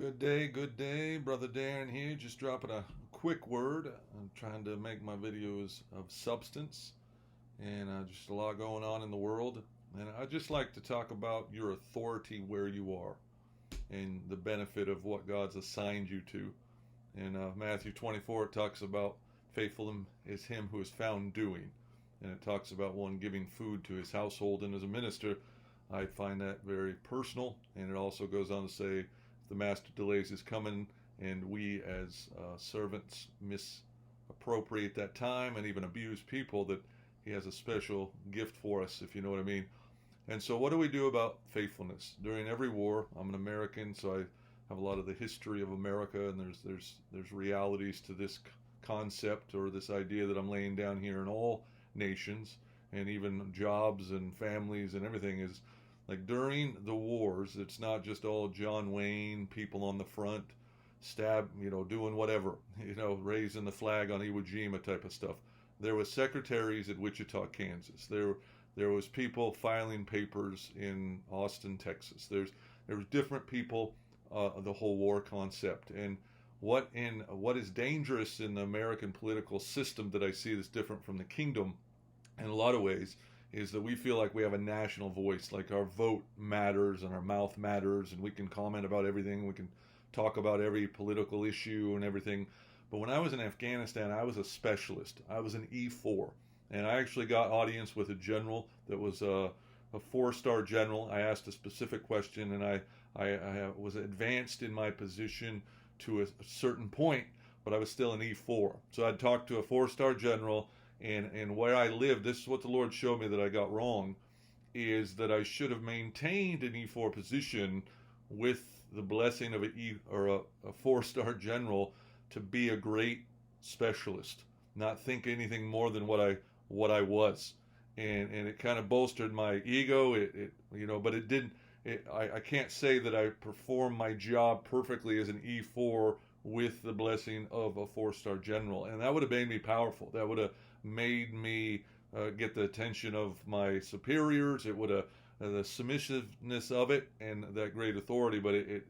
Good day, Brother Darren here. Just dropping a quick word. I'm trying to make my videos of substance and just a lot going on in the world. And I just like to talk about your authority where you are and the benefit of what God's assigned you to. In Matthew 24, it talks about faithful is him who is found doing. And it talks about one giving food to his household. And as a minister, I find that very personal. And it also goes on to say, if the master delays his coming, and we as servants misappropriate that time and even abuse people, that he has a special gift for us, if you know what I mean. And so, what do we do about faithfulness during every war? I'm an American, so I have a lot of the history of America, and there's realities to this concept or this idea that I'm laying down here in all nations, and even jobs and families and everything is like during the wars. It's not just all John Wayne people on the front doing whatever, raising the flag on Iwo Jima type of stuff. There was secretaries at Wichita, Kansas. There was people filing papers in Austin, Texas. There was different people, the whole war concept. And what is dangerous in the American political system that I see that's different from the kingdom in a lot of ways is that we feel like we have a national voice, like our vote matters and our mouth matters, and we can comment about everything. We can talk about every political issue and everything. But when I was in Afghanistan, I was a specialist. I was an E4. And I actually got audience with a general that was a four-star general. I asked a specific question, and I was advanced in my position to a certain point, but I was still an E4. So I'd talk to a four-star general, and where I lived, this is what the Lord showed me that I got wrong, is that I should have maintained an E4 position with the blessing of a four-star general to be a great specialist, not think anything more than what I was, and it kind of bolstered my ego. But it didn't. I can't say that I performed my job perfectly as an E4 with the blessing of a four-star general, and that would have made me powerful. That would have made me get the attention of my superiors. It would have the submissiveness of it and that great authority, but it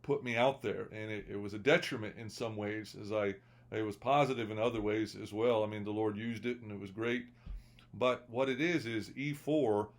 put me out there, and it was a detriment in some ways, as it was positive in other ways as well. I mean, the Lord used it, and it was great. But what it is E4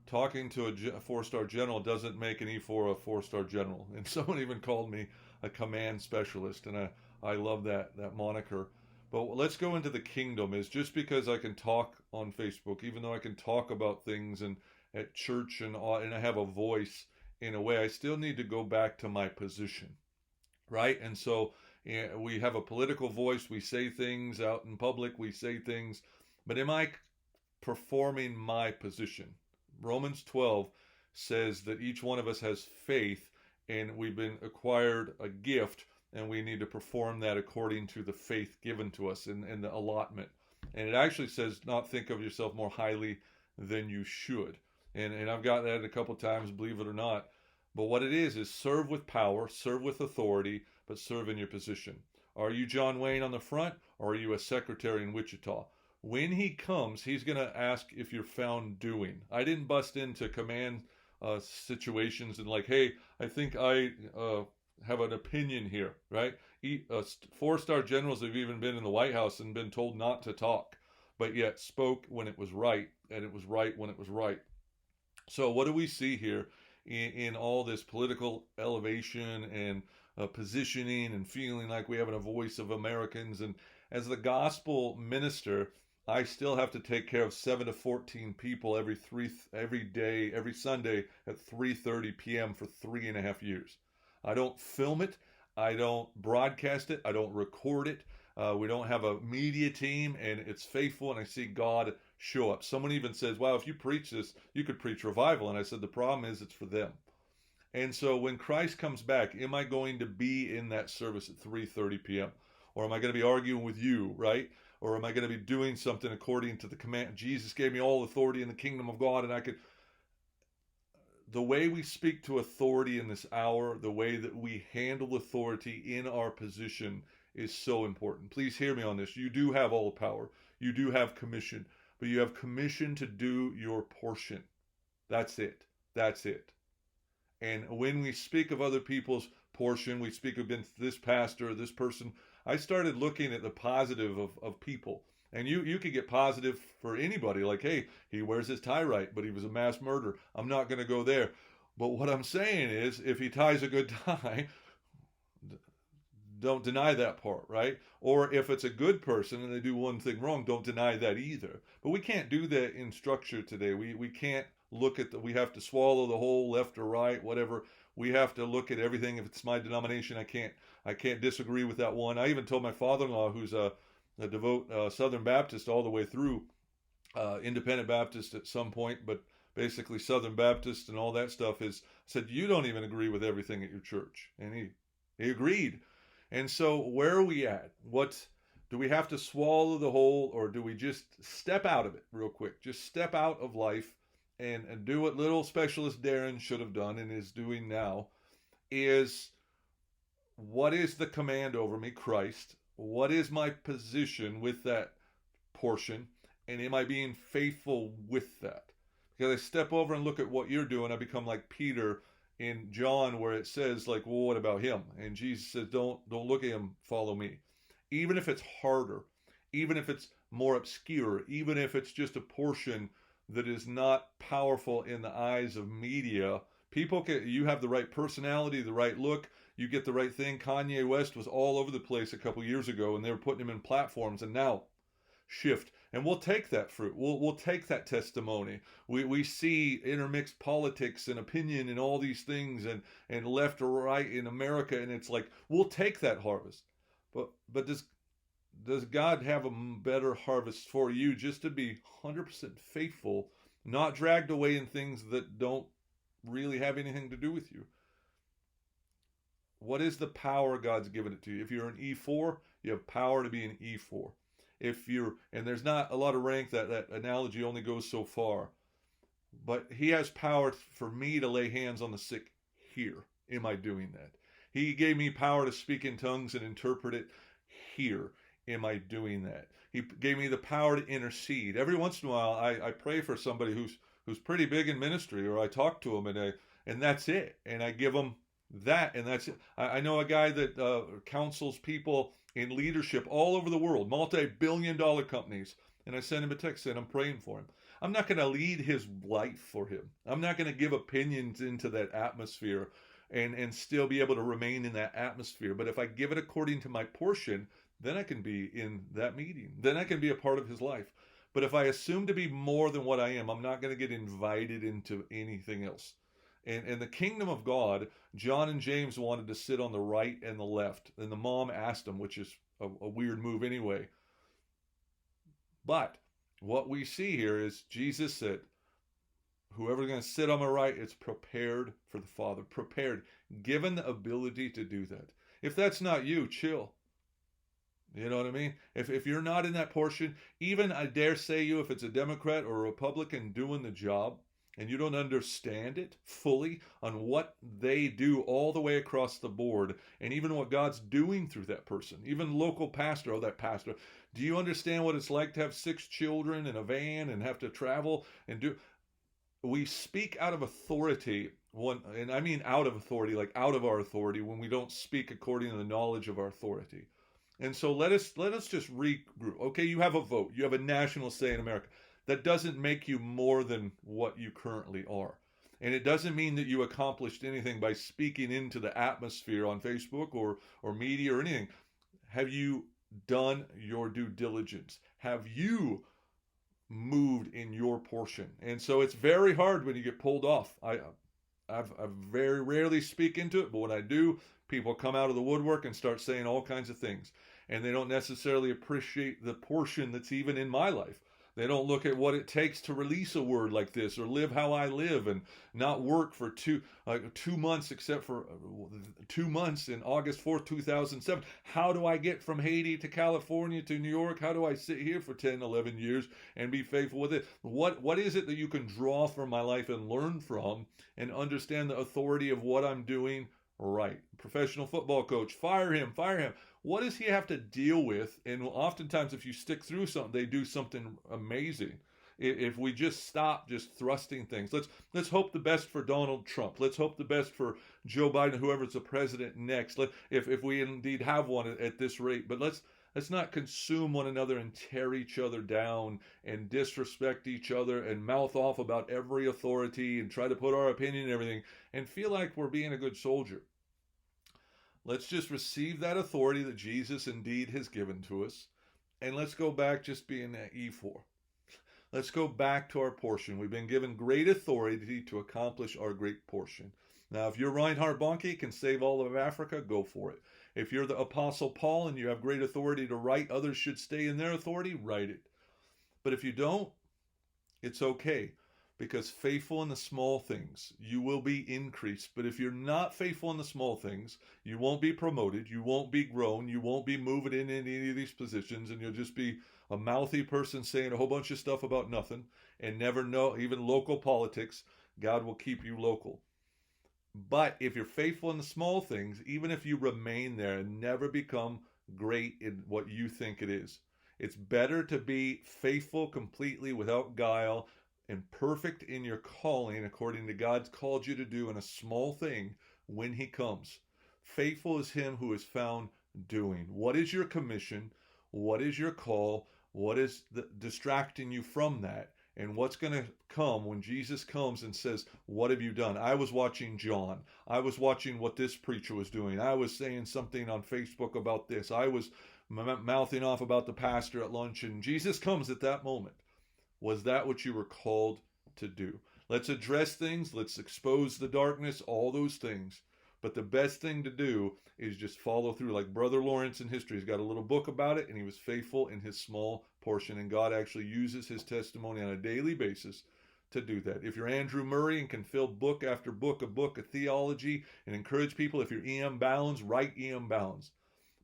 talking to a four-star general doesn't make an E4 a four-star general. And someone even called me a command specialist, and I love that moniker. But let's go into the kingdom. Is just because I can talk on Facebook, even though I can talk about things and at church and I have a voice in a way, I still need to go back to my position, right? And so we have a political voice. We say things out in public. We say things, but am I performing my position? Romans 12 says that each one of us has faith, and we've been acquired a gift, and we need to perform that according to the faith given to us in the allotment. And it actually says, not think of yourself more highly than you should. And I've got that a couple times, believe it or not. But what it is serve with power, serve with authority, but serve in your position. Are you John Wayne on the front, or are you a secretary in Wichita? When he comes, he's going to ask if you're found doing. I didn't bust into command situations and like, hey, I think I have an opinion here, right? Four-star generals have even been in the White House and been told not to talk, but yet spoke when it was right, and it was right when it was right. So what do we see here in all this political elevation and positioning and feeling like we have a voice of Americans? And as the gospel minister, I still have to take care of 7 to 14 people every day, every Sunday at 3:30 p.m. for 3.5 years. I don't film it. I don't broadcast it. I don't record it. We don't have a media team, and it's faithful, and I see God show up. Someone even says, wow, if you preach this, you could preach revival. And I said, the problem is it's for them. And so when Christ comes back, am I going to be in that service at 3:30 p.m.? Or am I going to be arguing with you, right? Or am I going to be doing something according to the command? Jesus gave me all authority in the kingdom of God, and I could... The way we speak to authority in this hour, the way that we handle authority in our position is so important. Please hear me on this. You do have all the power. You do have commission, but you have commission to do your portion. That's it. That's it. And when we speak of other people's portion. We speak of this pastor, this person. I started looking at the positive of people. And you could get positive for anybody, like, hey, he wears his tie right, but he was a mass murderer. I'm not going to go there. But what I'm saying is, if he ties a good tie, don't deny that part, right? Or if it's a good person and they do one thing wrong, don't deny that either. But we can't do that in structure today. We can't look at we have to swallow the whole left or right, whatever. We have to look at everything. If it's my denomination, I can't disagree with that one. I even told my father-in-law, who's a devout Southern Baptist all the way through, Independent Baptist at some point, but basically Southern Baptist and all that stuff, said, you don't even agree with everything at your church. And he agreed. And so where are we at? What do we have to swallow the whole, or do we just step out of it real quick? Just step out of life and do what little specialist Darren should have done and is doing now, is what is the command over me? Christ. What is my position with that portion? And am I being faithful with that? Because I step over and look at what you're doing, I become like Peter in John, where it says, like, well, what about him? And Jesus says, don't look at him, follow me. Even if it's harder, even if it's more obscure, even if it's just a portion that is not powerful in the eyes of media, you have the right personality, the right look, you get the right thing. Kanye West was all over the place a couple years ago, and they were putting him in platforms, and now shift. And we'll take that fruit. We'll take that testimony. We see intermixed politics and opinion and all these things and left or right in America, and it's like, we'll take that harvest. But does God have a better harvest for you, just to be 100% faithful, not dragged away in things that don't really have anything to do with you? What is the power God's given it to you? If you're an E4, you have power to be an E4. And there's not a lot of rank, that analogy only goes so far. But he has power for me to lay hands on the sick here. Am I doing that? He gave me power to speak in tongues and interpret it here. Am I doing that? He gave me the power to intercede. Every once in a while, I pray for somebody who's pretty big in ministry, or I talk to them, and that's it. And I give them that, and that's it. I know a guy that counsels people in leadership all over the world, multi-billion-dollar companies, and I send him a text saying I'm praying for him. I'm not going to lead his life for him. I'm not going to give opinions into that atmosphere and still be able to remain in that atmosphere. But if I give it according to my portion, then I can be in that meeting. Then I can be a part of his life. But if I assume to be more than what I am, I'm not going to get invited into anything else. And the kingdom of God, John and James wanted to sit on the right and the left. And the mom asked them, which is a weird move anyway. But what we see here is Jesus said, whoever's going to sit on my right is prepared for the Father. Prepared. Given the ability to do that. If that's not you, chill. You know what I mean? If you're not in that portion, even I dare say you, if it's a Democrat or a Republican doing the job, and you don't understand it fully on what they do all the way across the board, and even what God's doing through that person, even local pastor, that pastor, do you understand what it's like to have 6 children in a van and have to travel and do? We speak out of authority, and I mean out of authority, like out of our authority, when we don't speak according to the knowledge of our authority. And so let us just regroup. Okay, you have a vote. You have a national say in America. That doesn't make you more than what you currently are. And it doesn't mean that you accomplished anything by speaking into the atmosphere on Facebook or media or anything. Have you done your due diligence? Have you moved in your portion? And so it's very hard when you get pulled off. I very rarely speak into it, but when I do, people come out of the woodwork and start saying all kinds of things. And they don't necessarily appreciate the portion that's even in my life. They don't look at what it takes to release a word like this, or live how I live, and not work for 2 months, except for 2 months in August 4th, 2007. How do I get from Haiti to California to New York? How do I sit here for 10, 11 years and be faithful with it? What is it that you can draw from my life and learn from and understand the authority of what I'm doing right? Professional football coach, fire him. What does he have to deal with? And oftentimes, if you stick through something, they do something amazing. if we just stop just thrusting things. Let's hope the best for Donald Trump. Let's hope the best for Joe Biden, whoever's the president next. If we indeed have one at this rate, but let's not consume one another and tear each other down and disrespect each other and mouth off about every authority and try to put our opinion in everything and feel like we're being a good soldier. Let's just receive that authority that Jesus indeed has given to us, and let's go back just being that E4. Let's go back to our portion. We've been given great authority to accomplish our great portion. Now, if you're Reinhard Bonnke, can save all of Africa, go for it. If you're the Apostle Paul and you have great authority to write, others should stay in their authority, write it. But if you don't, it's okay, because faithful in the small things, you will be increased. But if you're not faithful in the small things, you won't be promoted, you won't be grown, you won't be moving in any of these positions, and you'll just be a mouthy person saying a whole bunch of stuff about nothing and never know even local politics. God will keep you local. But if you're faithful in the small things, even if you remain there and never become great in what you think it is, it's better to be faithful completely without guile and perfect in your calling according to God's called you to do in a small thing when he comes. Faithful is him who is found doing. What is your commission? What is your call? What is distracting you from that? And what's going to come when Jesus comes and says, what have you done? I was watching John. I was watching what this preacher was doing. I was saying something on Facebook about this. I was mouthing off about the pastor at lunch. And Jesus comes at that moment. Was that what you were called to do? Let's address things. Let's expose the darkness, all those things. But the best thing to do is just follow through. Like Brother Lawrence in history, he's got a little book about it, and he was faithful in his small portion. And God actually uses his testimony on a daily basis to do that. If you're Andrew Murray and can fill book after book of theology and encourage people, if you're E.M. Bounds, write E.M. Bounds.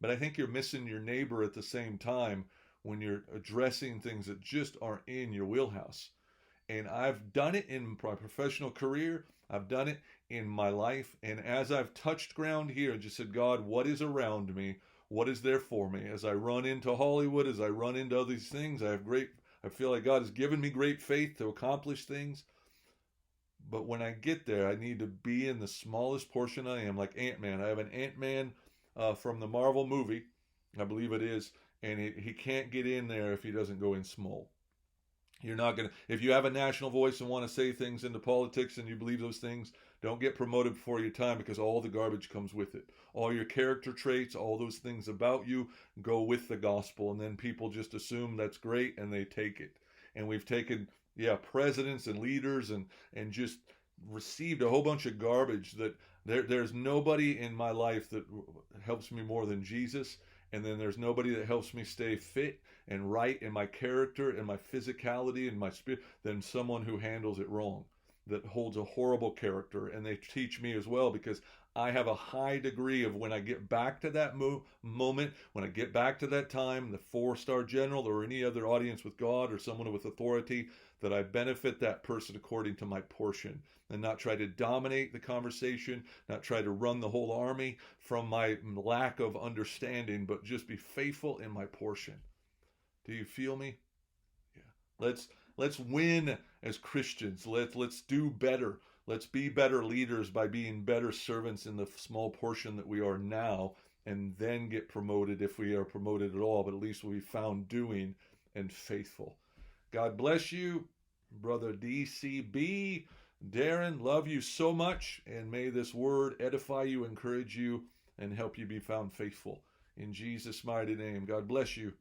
But I think you're missing your neighbor at the same time when you're addressing things that just aren't in your wheelhouse. And I've done it in my professional career. I've done it in my life. And as I've touched ground here and just said, God, what is around me? What is there for me? As I run into Hollywood, as I run into other these things, I feel like God has given me great faith to accomplish things. But when I get there, I need to be in the smallest portion I am, like Ant-Man. I have an Ant-Man from the Marvel movie, I believe it is, and he can't get in there if he doesn't go in small. You're not going to, if you have a national voice and want to say things into politics and you believe those things, don't get promoted before your time, because all the garbage comes with it. All your character traits, all those things about you go with the gospel, and then people just assume that's great and they take it. And we've taken, presidents and leaders and just received a whole bunch of garbage that there's nobody in my life that helps me more than Jesus. And then there's nobody that helps me stay fit and right in my character and my physicality and my spirit than someone who handles it wrong, that holds a horrible character. And they teach me as well, because I have a high degree of, when I get back to that moment, when I get back to that time, the 4-star general or any other audience with God or someone with authority, that I benefit that person according to my portion, and not try to dominate the conversation, not try to run the whole army from my lack of understanding, but just be faithful in my portion. Do you feel me? Yeah. Let's win as Christians. Let's do better. Let's be better leaders by being better servants in the small portion that we are now, and then get promoted if we are promoted at all, but at least we'll be found doing and faithful. God bless you, Brother DCB. Darren, love you so much, and may this word edify you, encourage you, and help you be found faithful. In Jesus' mighty name, God bless you.